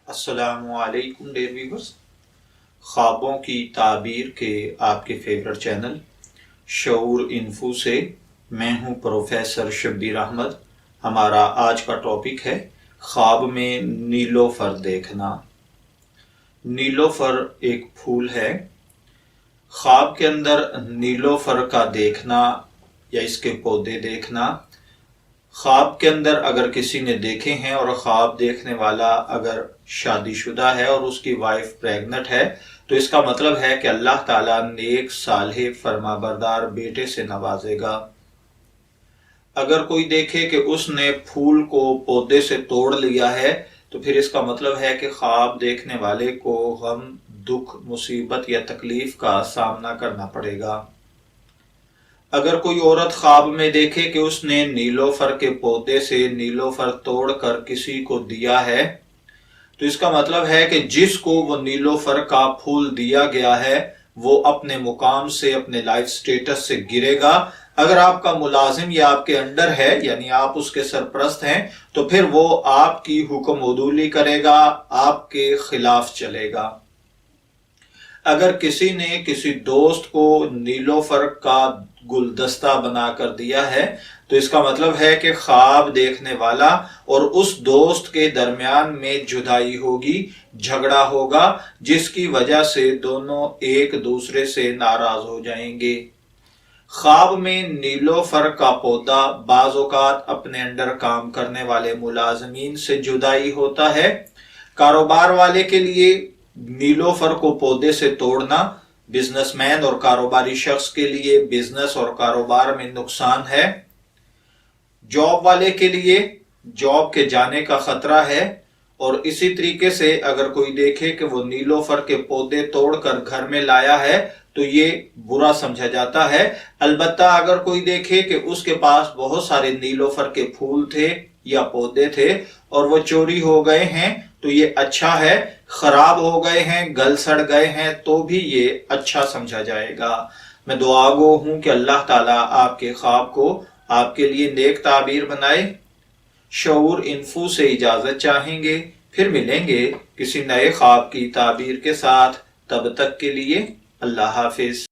السلام علیکم dear viewers, خوابوں کی تعبیر کے آپ کے فیورٹ چینل شعور انفو سے میں ہوں پروفیسر شبیر احمد۔ ہمارا آج کا ٹاپک ہے خواب میں نیلو فر دیکھنا۔ نیلو فر ایک پھول ہے۔ خواب کے اندر نیلو فر کا دیکھنا یا اس کے پودے دیکھنا، خواب کے اندر اگر کسی نے دیکھے ہیں اور خواب دیکھنے والا اگر شادی شدہ ہے اور اس کی وائف پریگنٹ ہے تو اس کا مطلب ہے کہ اللہ تعالیٰ نیک صالح فرما بردار بیٹے سے نوازے گا۔ اگر کوئی دیکھے کہ اس نے پھول کو پودے سے توڑ لیا ہے تو پھر اس کا مطلب ہے کہ خواب دیکھنے والے کو غم، دکھ، مصیبت یا تکلیف کا سامنا کرنا پڑے گا۔ اگر کوئی عورت خواب میں دیکھے کہ اس نے نیلو فر کے پودے سے نیلو فر توڑ کر کسی کو دیا ہے تو اس کا مطلب ہے کہ جس کو وہ نیلو فر کا پھول دیا گیا ہے وہ اپنے مقام سے، اپنے لائف سٹیٹس سے گرے گا۔ اگر آپ کا ملازم یا آپ کے انڈر ہے یعنی آپ اس کے سرپرست ہیں تو پھر وہ آپ کی حکم عدولی کرے گا، آپ کے خلاف چلے گا۔ اگر کسی نے کسی دوست کو نیلو فر کا گلدستہ بنا کر دیا ہے تو اس کا مطلب ہے کہ خواب دیکھنے والا اور اس دوست کے درمیان میں جدائی ہوگی، جھگڑا ہوگا، جس کی وجہ سے دونوں ایک دوسرے سے ناراض ہو جائیں گے۔ خواب میں نیلو فر کا پودا بعض اوقات اپنے انڈر کام کرنے والے ملازمین سے جدائی ہوتا ہے۔ کاروبار والے کے لیے نیلو فر کو پودے سے توڑنا بزنس مین اور کاروباری شخص کے لیے بزنس اور کاروبار میں نقصان ہے۔ جاب والے کے لیے جاب کے جانے کا خطرہ ہے، اور اسی طریقے سے اگر کوئی دیکھے کہ وہ نیلو فر کے پودے توڑ کر گھر میں لایا ہے تو یہ برا سمجھا جاتا ہے۔ البتہ اگر کوئی دیکھے کہ اس کے پاس بہت سارے نیلو فر کے پھول تھے یا پودے تھے اور وہ چوری ہو گئے ہیں تو یہ اچھا ہے، خراب ہو گئے ہیں، گل سڑ گئے ہیں تو بھی یہ اچھا سمجھا جائے گا۔ میں دعا گو ہوں کہ اللہ تعالیٰ آپ کے خواب کو آپ کے لیے نیک تعبیر بنائے۔ شعور انفو سے اجازت چاہیں گے، پھر ملیں گے کسی نئے خواب کی تعبیر کے ساتھ۔ تب تک کے لیے اللہ حافظ۔